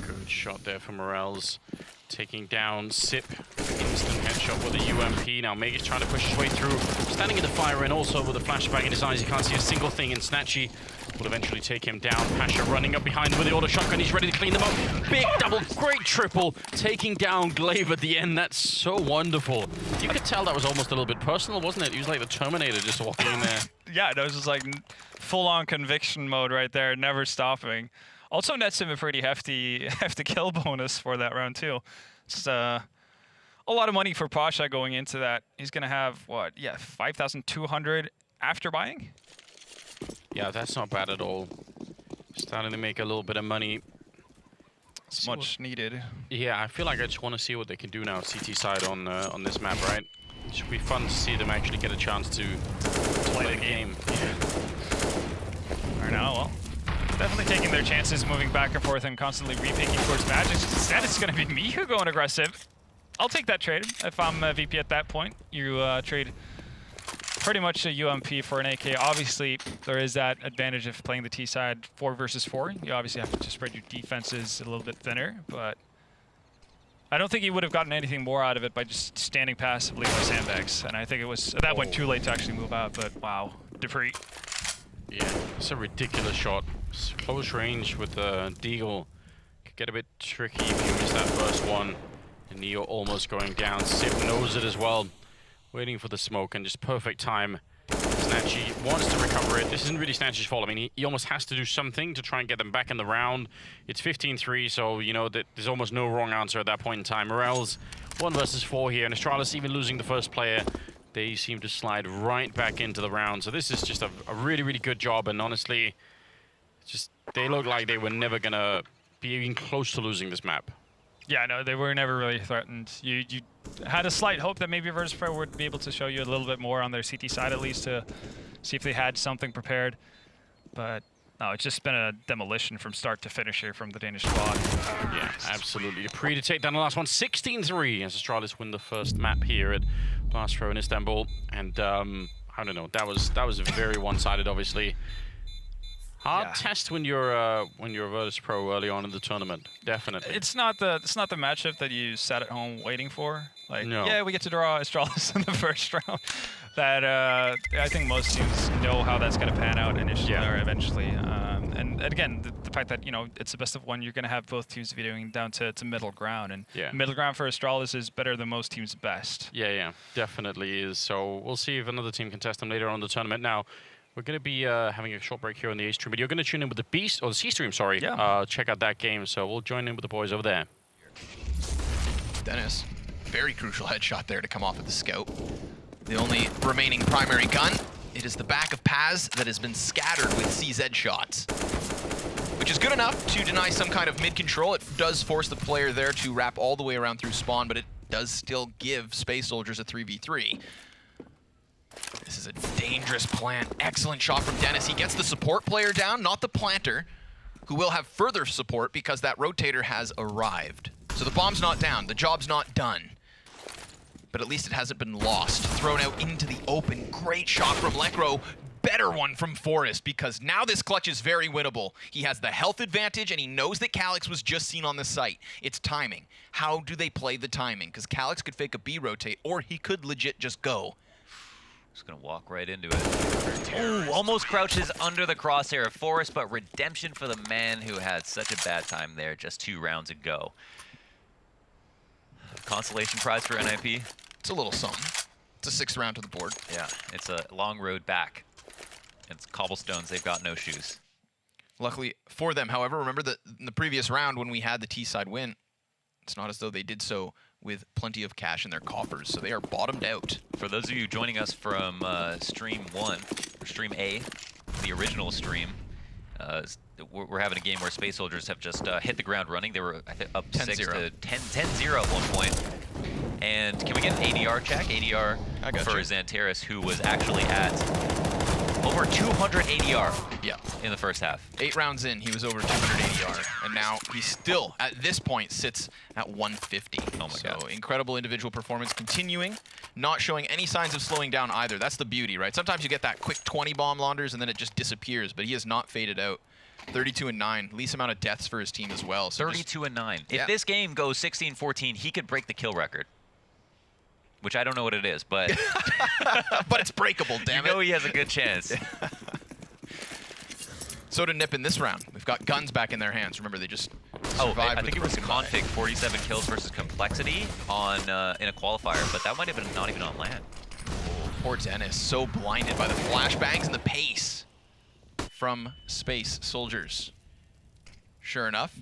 Good shot there from Morels. Taking down Sip. Instant headshot with a UMP. Now Meg is trying to push his way through. Standing in the fire and also with a flashbang in his eyes. He can't see a single thing, and Snatchy will eventually take him down. Pasha running up behind him with the auto shotgun. He's ready to clean them up. Big double, great triple. Taking down Glaive at the end. That's so wonderful. You could tell that was almost a little bit personal, wasn't it? He was like the Terminator just walking in there. Yeah, that was just like full-on conviction mode right there, never stopping. Also nets him a pretty hefty kill bonus for that round too. It's a lot of money for Pasha going into that. He's gonna have what? Yeah, 5,200 after buying. Yeah, that's not bad at all. Starting to make a little bit of money. It's much needed. Yeah, I feel like I just want to see what they can do now CT side on this map, right? It should be fun to see them actually get a chance to play the game. Right now, well, definitely taking their chances, moving back and forth and constantly repicking towards Magic. Instead, it's going to be me who going aggressive. I'll take that trade if I'm VP at that point. You trade pretty much a UMP for an AK. Obviously, there is that advantage of playing the T side 4 versus 4. You obviously have to spread your defenses a little bit thinner, but I don't think he would have gotten anything more out of it by just standing passively with sandbags. And I think it was at that point too late to actually move out, but wow, Dupree. Yeah, it's a ridiculous shot. It's close range with Deagle. Could get a bit tricky if you miss that first one. And Neo almost going down. Sip knows it as well. Waiting for the smoke and just perfect time. Snatchy wants to recover it. This isn't really Snatchy's fault. I mean, he almost has to do something to try and get them back in the round. It's 15-3, so, you know, there's almost no wrong answer at that point in time. Morels, 1 versus 4 here, and Astralis even losing the first player. They seem to slide right back into the round. So this is just a really, really good job, and honestly, just they look like they were never going to be even close to losing this map. Yeah, no, they were never really threatened. You had a slight hope that maybe Virtus.pro would be able to show you a little bit more on their CT side at least to see if they had something prepared. But no, it's just been a demolition from start to finish here from the Danish squad. Yeah, absolutely. Dupree to take down the last one. 16-3 as Astralis win the first map here at Virtus.pro in Istanbul. And I don't know, that was very one-sided, obviously. Hard test when you're Virtus.pro early on in the tournament, definitely. It's not the matchup that you sat at home waiting for. Like, no. Yeah, we get to draw Astralis in the first round. That I think most teams know how that's going to pan out initially or eventually. And again, the fact that it's the best of one, you're going to have both teams videoing down to middle ground, and middle ground for Astralis is better than most teams' best. Yeah, definitely is. So we'll see if another team can test them later on in the tournament. Now, we're going to be having a short break here on the A stream, but you're going to tune in with the B or the C stream, sorry. Yeah. Check out that game. So we'll join in with the boys over there. Dennis, very crucial headshot there to come off of the scout. The only remaining primary gun, it is the back of Paz that has been scattered with CZ shots, which is good enough to deny some kind of mid control. It does force the player there to wrap all the way around through spawn, but it does still give Space Soldiers a 3v3. This is a dangerous plant. Excellent shot from Dennis. He gets the support player down, not the planter, who will have further support because that rotator has arrived. So the bomb's not down, the job's not done. But at least it hasn't been lost. Thrown out into the open. Great shot from Lekro. Better one from Forrest, because now this clutch is very winnable. He has the health advantage, and he knows that Calyx was just seen on the site. It's timing. How do they play the timing? Because Calyx could fake a B rotate, or he could legit just go. Just gonna walk right into it. Ooh, almost crouches under the crosshair of Forrest, but redemption for the man who had such a bad time there just 2 rounds ago. Consolation prize for NIP. It's a little something. It's a 6th round to the board. Yeah, it's a long road back. It's cobblestones, they've got no shoes. Luckily for them, however, remember that in the previous round when we had the T-side win, it's not as though they did so with plenty of cash in their coffers, so they are bottomed out. For those of you joining us from Stream 1, or Stream A, the original stream, we're having a game where Space Soldiers have just hit the ground running. They were I think, up 6 to 10-0 at one point. And can we get an ADR check? ADR for Xantaris, who was actually at Over 200 ADR Yeah. in the first half. 8 rounds in, he was over 200 ADR, and now he still, at this point, sits at 150. Oh my God. So incredible individual performance, continuing, not showing any signs of slowing down either. That's the beauty, right? Sometimes you get that quick 20 bomb launders, and then it just disappears, but he has not faded out. 32 and 9, least amount of deaths for his team as well. So 32 and 9. Yeah. If this game goes 16-14, he could break the kill record. Which I don't know what it is, but but it's breakable, damn you know it. he has a good chance. So to Nip in this round. We've got guns back in their hands. Remember, they just Oh, survived I think it with was broken eye. config 47 kills versus complexity on in a qualifier, but that might have been not even on land. Poor Dennis, so blinded by the flashbangs and the pace from Space Soldiers. Sure enough,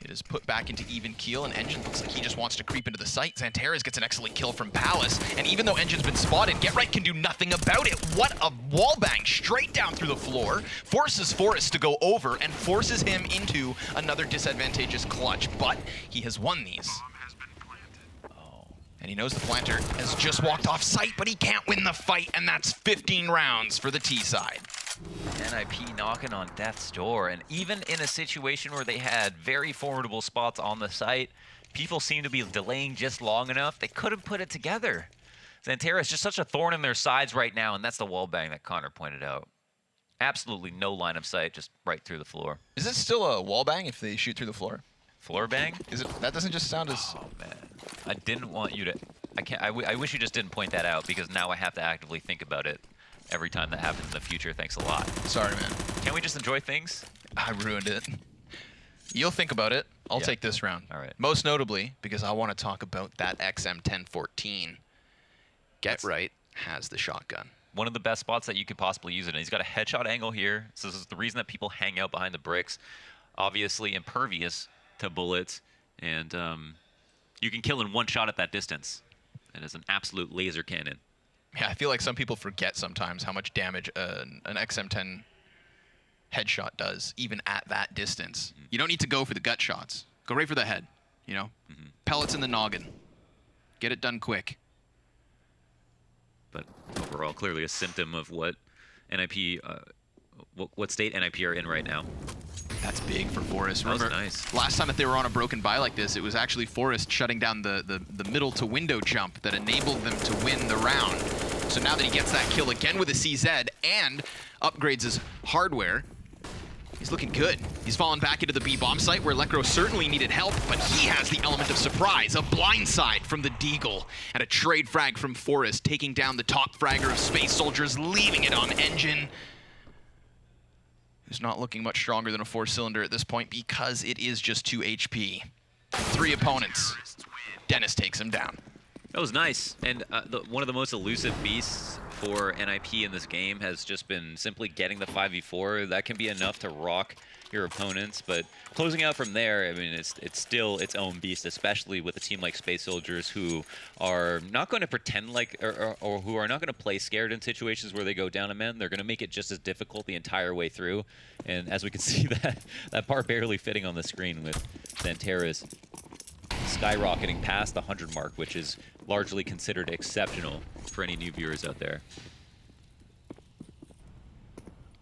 it is put back into even keel, and Engine looks like he just wants to creep into the site. Xantares gets an excellent kill from Palace, and even though Engine's been spotted, GetRight can do nothing about it. What a wallbang straight down through the floor, forces Forrest to go over, and forces him into another disadvantageous clutch, but he has won these. And he knows the planter has just walked off site, but he can't win the fight, and that's 15 rounds for the T side. NIP knocking on death's door, and even in a situation where they had very formidable spots on the site, people seem to be delaying just long enough. They couldn't put it together. Xantares is just such a thorn in their sides right now, and that's the wall bang that Connor pointed out. Absolutely no line of sight, just right through the floor. Is it still a wall bang if they shoot through the floor? Floor bang? Is it? That doesn't just sound as... Oh man, I didn't want you to. I wish you just didn't point that out, because now I have to actively think about it every time that happens in the future. Thanks a lot. Sorry, man. Can't we just enjoy things? I ruined it. You'll think about it. I'll Yeah. take this round. All right. Most notably, because I want to talk about that XM1014. GetRight has the shotgun. One of the best spots that you could possibly use it in. He's got a headshot angle here, so this is the reason that people hang out behind the bricks. Obviously impervious to bullets, and you can kill in one shot at that distance. It is an absolute laser cannon. Yeah, I feel like some people forget sometimes how much damage an XM10 headshot does, even at that distance. You don't need to go for the gut shots. Go right for the head, you know? Pellets in the noggin. Get it done quick. But overall, clearly a symptom of what NIP, what state NIP are in right now. That's big for Forrest. That was Remember, nice. last time that they were on a broken buy like this, it was actually Forrest shutting down the middle to window jump that enabled them to win the round. So now that he gets that kill again with a CZ and upgrades his hardware, he's looking good. He's fallen back into the B bomb site where Lekro certainly needed help, but he has the element of surprise. A blindside from the Deagle and a trade frag from Forrest, taking down the top fragger of Space Soldiers, leaving it on Engine, who's not looking much stronger than a 4-cylinder at this point because it is just 2 HP. 3 opponents. Dennis takes him down. That was nice, and one of the most elusive beasts for NIP in this game has just been simply getting the 5v4. That can be enough to rock your opponents, but closing out from there, I mean, it's still its own beast, especially with a team like Space Soldiers, who are not going to pretend like, or who are not going to play scared in situations where they go down a man. They're going to make it just as difficult the entire way through, and as we can see, that bar barely fitting on the screen with Xantares skyrocketing past the 100 mark, which is largely considered exceptional for any new viewers out there.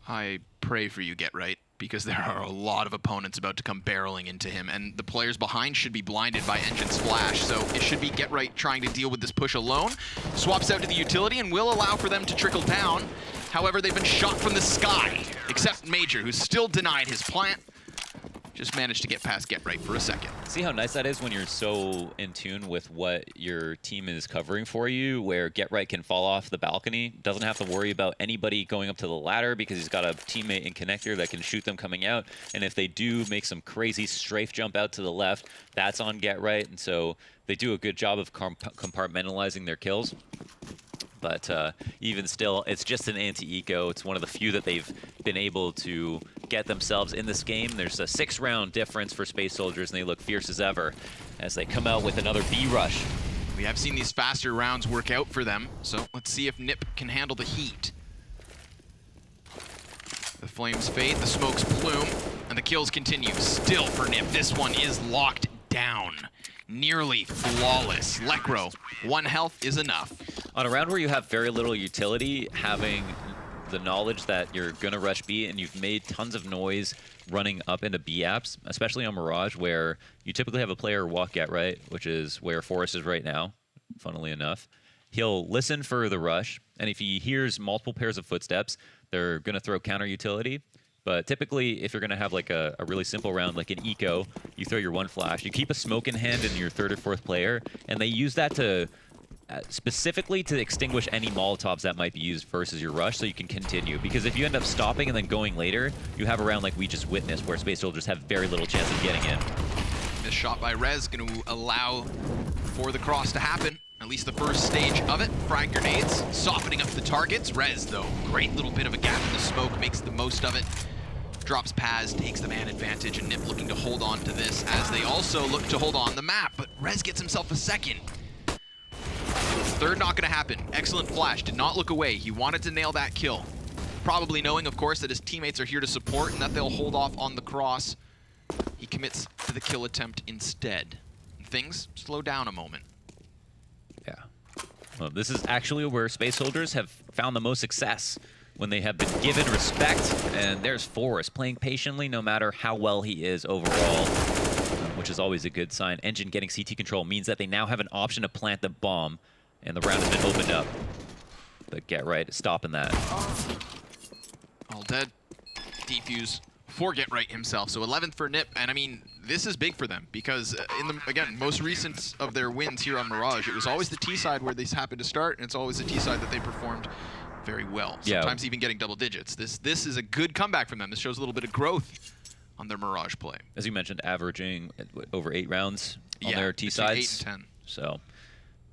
I pray for you, GetRight, because there are a lot of opponents about to come barreling into him, and the players behind should be blinded by Engine's flash, so it should be GetRight trying to deal with this push alone. Swaps out to the utility and will allow for them to trickle down. However, they've been shot from the sky, except Major, who's still denied his plant. Just managed to get past GetRight for a second. See how nice that is when you're so in tune with what your team is covering for you, where GetRight can fall off the balcony, doesn't have to worry about anybody going up to the ladder because he's got a teammate in connector that can shoot them coming out. And if they do make some crazy strafe jump out to the left, that's on GetRight. And so they do a good job of compartmentalizing their kills. But even still, it's just an anti-eco. It's one of the few that they've been able to get themselves in this game. There's a 6-round difference for Space Soldiers, and they look fierce as ever as they come out with another B rush. We have seen these faster rounds work out for them, so let's see if Nip can handle the heat. The flames fade, the smokes plume, and the kills continue. Still for Nip, this one is locked down. Nearly flawless. Lekro, 1 health is enough. On a round where you have very little utility, having the knowledge that you're going to rush B and you've made tons of noise running up into B apps, especially on Mirage, where you typically have a player walk at right, which is where Forrest is right now, funnily enough. He'll listen for the rush, and if he hears multiple pairs of footsteps, they're going to throw counter utility. But typically, if you're going to have like a really simple round, like an eco, you throw your one flash, you keep a smoke in hand in your third or fourth player, and they use that to specifically to extinguish any Molotovs that might be used versus your rush, so you can continue. Because if you end up stopping and then going later, you have a round like we just witnessed, where Space Soldiers have very little chance of getting in. This shot by Rez going to allow for the cross to happen. At least the first stage of it. Frag grenades, softening up the targets. Rez, though, great little bit of a gap in the smoke, makes the most of it. Drops Paz, takes the man advantage, and Nip looking to hold on to this as they also look to hold on the map. But Rez gets himself a second. Third not going to happen. Excellent flash. Did not look away. He wanted to nail that kill. Probably knowing, of course, that his teammates are here to support and that they'll hold off on the cross. He commits to the kill attempt instead. Things slow down a moment. Yeah. Well, this is actually where Space Soldiers have found the most success, when they have been given respect. And there's Forrest playing patiently no matter how well he is overall, which is always a good sign. Engine getting CT control means that they now have an option to plant the bomb, and the round has been opened up. But Get Right is stopping that. All dead. Defuse for Get Right himself. So 11th for Nip, and I mean, this is big for them because in the, again, most recent of their wins here on Mirage, it was always the T side where these happened to start, and it's always the T side that they performed very well. Sometimes even getting double digits. This is a good comeback from them. This shows a little bit of growth on their Mirage play. As you mentioned, averaging over 8 rounds on their T sides. 8 and 10. So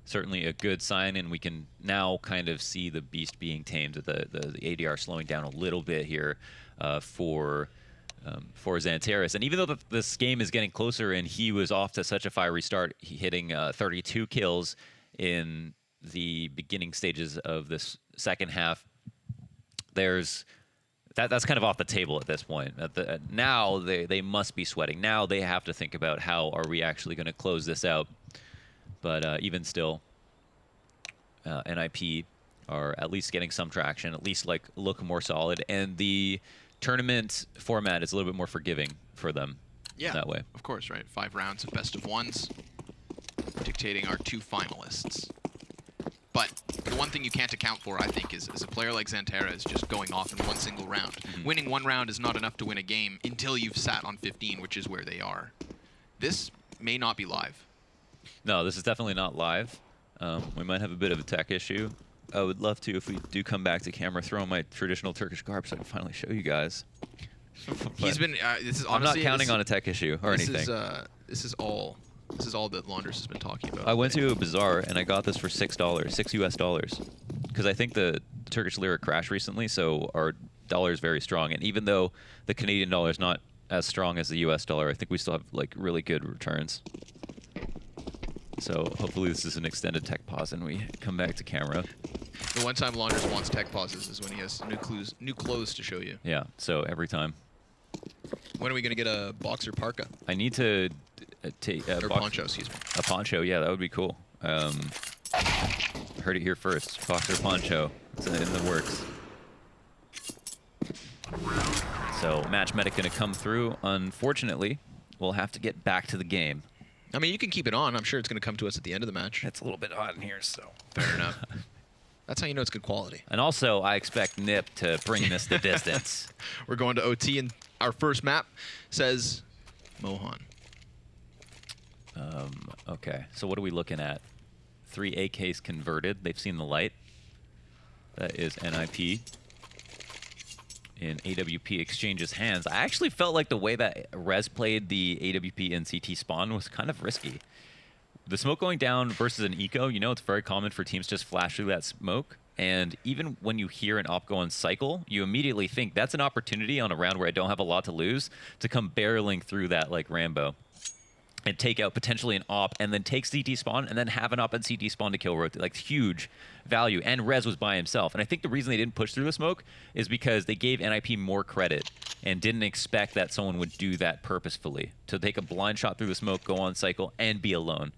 certainly a good sign, and we can now kind of see the beast being tamed. The ADR slowing down a little bit here for Xantares. And even though this game is getting closer and he was off to such a fiery start, hitting 32 kills in the beginning stages of this second half, that's kind of off the table at this point. Now they must be sweating. Now they have to think about how are we actually going to close this out. But even still, NIP are at least getting some traction, at least like look more solid, and the tournament format is a little bit more forgiving for them. Yeah, that way. Of course, right? 5 rounds of best of ones, dictating our 2 finalists. But the one thing you can't account for, I think, is a player like Xantares just going off in one single round. Winning one round is not enough to win a game until you've sat on 15, which is where they are. This may not be live. No, this is definitely not live. We might have a bit of a tech issue. I would love to, if we do come back to camera, throw on my traditional Turkish garb so I can finally show you guys. He's been. This is honestly, I'm not counting on a tech issue or anything. This is all that Launders has been talking about. I went to a bazaar and I got this for $6, $6 US, because I think the Turkish lira crashed recently, so our dollar is very strong. And even though the Canadian dollar is not as strong as the US dollar, I think we still have like really good returns. So hopefully this is an extended tech pause and we come back to camera. The one time Launders wants tech pauses is when he has new clothes to show you. Yeah, so every time. When are we going to get a boxer parka? I need to take or poncho, excuse me. A poncho, yeah, that would be cool. Heard it here first. Boxer poncho. It's in the works. So match medic going to come through. Unfortunately, we'll have to get back to the game. I mean, you can keep it on. I'm sure it's going to come to us at the end of the match. It's a little bit hot in here, so. Fair enough. That's how you know it's good quality. And also, I expect Nip to bring this the distance. We're going to OT, and our first map says Mohan. Okay, so what are we looking at? 3 AKs converted. They've seen the light. That is NIP. In AWP exchanges hands. I actually felt like the way that Rez played the AWP and CT spawn was kind of risky. The smoke going down versus an eco, you know, it's very common for teams just flash through that smoke. And even when you hear an op go on cycle, you immediately think that's an opportunity on a round where I don't have a lot to lose to come barreling through that like Rambo and take out potentially an op and then take CT spawn and then have an op and CT spawn to kill rotate. Like huge value. And Rez was by himself. And I think the reason they didn't push through the smoke is because they gave NIP more credit and didn't expect that someone would do that purposefully. To take a blind shot through the smoke, go on cycle, and be alone.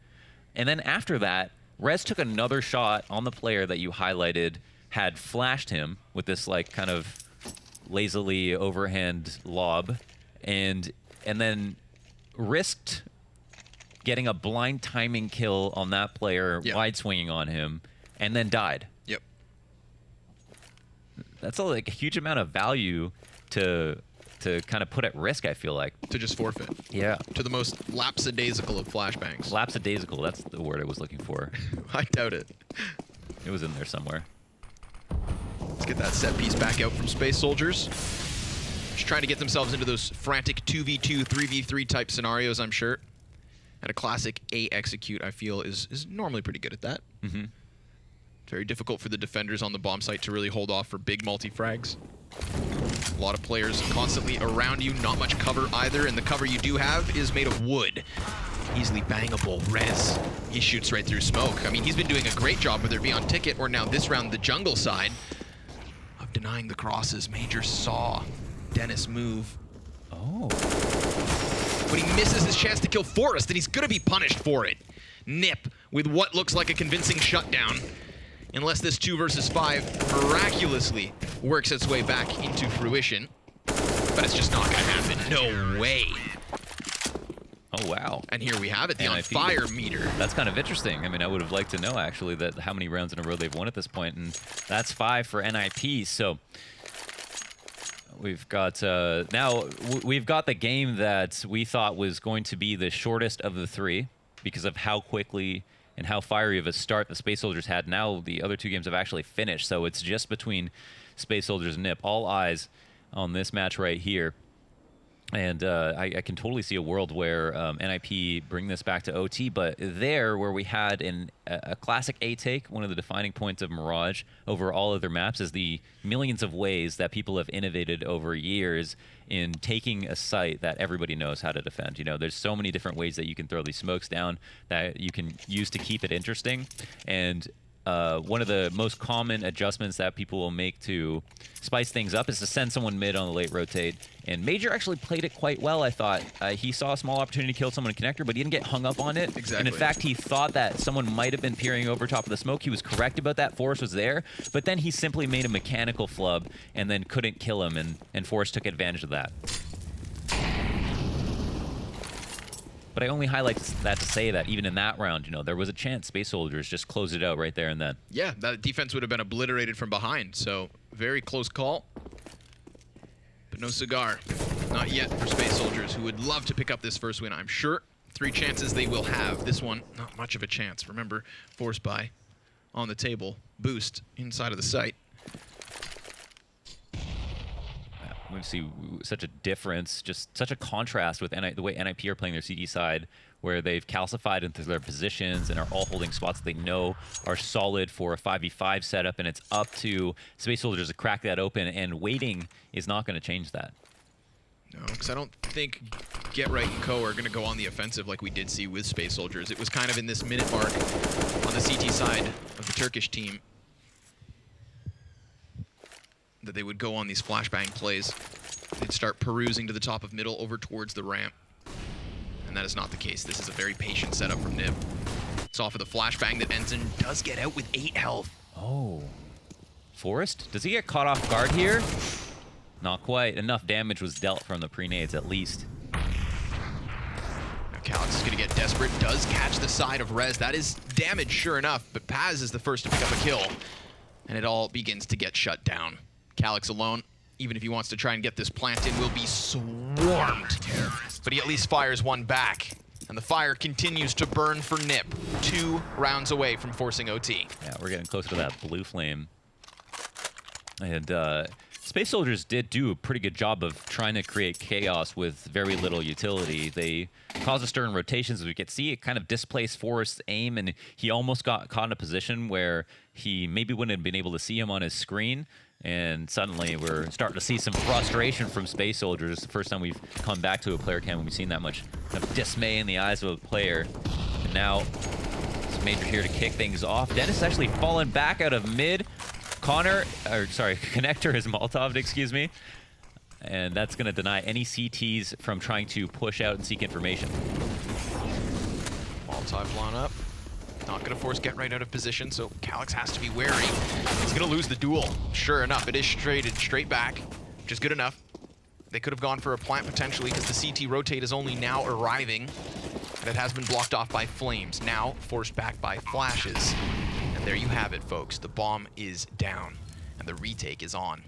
And then after that, Rez took another shot on the player that you highlighted had flashed him with this like kind of lazily overhand lob, and then risked getting a blind timing kill on that player, wide swinging on him, and then died. Yep. That's like a huge amount of value to kind of put at risk, I feel like. To just forfeit. Yeah. To the most lapsadaisical of flashbangs. Lapsadaisical, that's the word I was looking for. I doubt it. It was in there somewhere. Let's get that set piece back out from Space Soldiers. Just trying to get themselves into those frantic 2v2, 3v3 type scenarios, I'm sure. And a classic A execute, I feel, is normally pretty good at that. Mm-hmm. It's very difficult for the defenders on the bomb site to really hold off for big multi-frags. A lot of players constantly around you, not much cover either, and the cover you do have is made of wood. Easily bangable. Rez, he shoots right through smoke. I mean, he's been doing a great job, whether it be on Ticket or now this round, the jungle side, of denying the crosses. Major saw Dennis move. Oh. But he misses his chance to kill Forrest, and he's going to be punished for it. Nip with what looks like a convincing shutdown. Unless this 2 versus 5 miraculously works its way back into fruition. But it's just not going to happen. No way. Oh, wow. And here we have it, the on NIP. fire meter. That's kind of interesting. I mean, I would have liked to know, actually, that how many rounds in a row they've won at this point, and that's 5 for NIP. So we've got we've got the game that we thought was going to be the shortest of the 3 because of how quickly and how fiery of a start the Space Soldiers had. Now the other 2 games have actually finished, so it's just between Space Soldiers and NIP. All eyes on this match right here. And I can totally see a world where NIP bring this back to OT, but there where we had a classic A take, one of the defining points of Mirage over all other maps is the millions of ways that people have innovated over years in taking a site that everybody knows how to defend. You know, there's so many different ways that you can throw these smokes down that you can use to keep it interesting. And one of the most common adjustments that people will make to spice things up is to send someone mid on the late rotate. And Major actually played it quite well, I thought. He saw a small opportunity to kill someone in connector, but he didn't get hung up on it. Exactly. And in fact, he thought that someone might have been peering over top of the smoke. He was correct about that. Forrest was there. But then he simply made a mechanical flub and then couldn't kill him, and Forrest took advantage of that. But I only highlight that to say that even in that round, you know, there was a chance Space Soldiers just closed it out right there and then. Yeah, that defense would have been obliterated from behind, so very close call. But no cigar. Not yet for Space Soldiers, who would love to pick up this first win, I'm sure. 3 chances they will have. This one, not much of a chance. Remember, force buy on the table. Boost inside of the site. We see such a difference, just such a contrast with the way NIP are playing their CD side, where they've calcified into their positions and are all holding spots that they know are solid for a 5v5 setup, and it's up to Space Soldiers to crack that open, and waiting is not going to change that. No, because I don't think Get Right and Co are going to go on the offensive like we did see with Space Soldiers. It was kind of in this minute mark on the CT side of the Turkish team that they would go on these flashbang plays. They'd start perusing to the top of middle over towards the ramp. And that is not the case. This is a very patient setup from Nib. It's off of the flashbang that Ensign does get out with 8 health. Oh. Forrest? Does he get caught off guard here? Not quite. Enough damage was dealt from the pre-nades at least. Now Calix is going to get desperate. Does catch the side of Rez. That is damage, sure enough. But Paz is the first to pick up a kill. And it all begins to get shut down. Calix alone, even if he wants to try and get this plant in, will be swarmed. But he at least fires one back. And the fire continues to burn for Nip. 2 rounds away from forcing OT. Yeah, we're getting closer to that blue flame. And Space Soldiers did do a pretty good job of trying to create chaos with very little utility. They caused a stir in rotations, as we could see. It kind of displaced Forrest's aim, and he almost got caught in a position where he maybe wouldn't have been able to see him on his screen. And suddenly we're starting to see some frustration from Space Soldiers. It's the first time we've come back to a player cam when we've seen that much kind of dismay in the eyes of a player. And now it's Major here to kick things off. Dennis is actually fallen back out of mid. Connector is Molotov, excuse me. And that's going to deny any CTs from trying to push out and seek information. Molotov blown up. not going to force Get Right out of position, so Calyx has to be wary. He's going to lose the duel. Sure enough, it is straight back, which is good enough. They could have gone for a plant potentially because the CT rotate is only now arriving. And it has been blocked off by flames, now forced back by flashes. And there you have it, folks. The bomb is down, and the retake is on.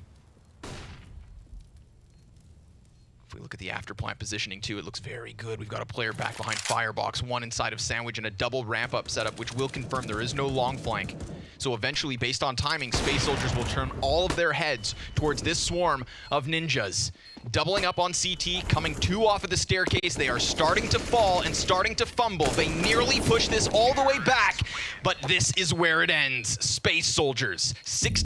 If we look at the after plant positioning too, it looks very good. We've got a player back behind Firebox, one inside of Sandwich, and a double ramp-up setup, which will confirm there is no long flank. So eventually, based on timing, Space Soldiers will turn all of their heads towards this swarm of ninjas. Doubling up on CT, coming 2 off of the staircase. They are starting to fall and starting to fumble. They nearly push this all the way back, but this is where it ends. Space Soldiers, 6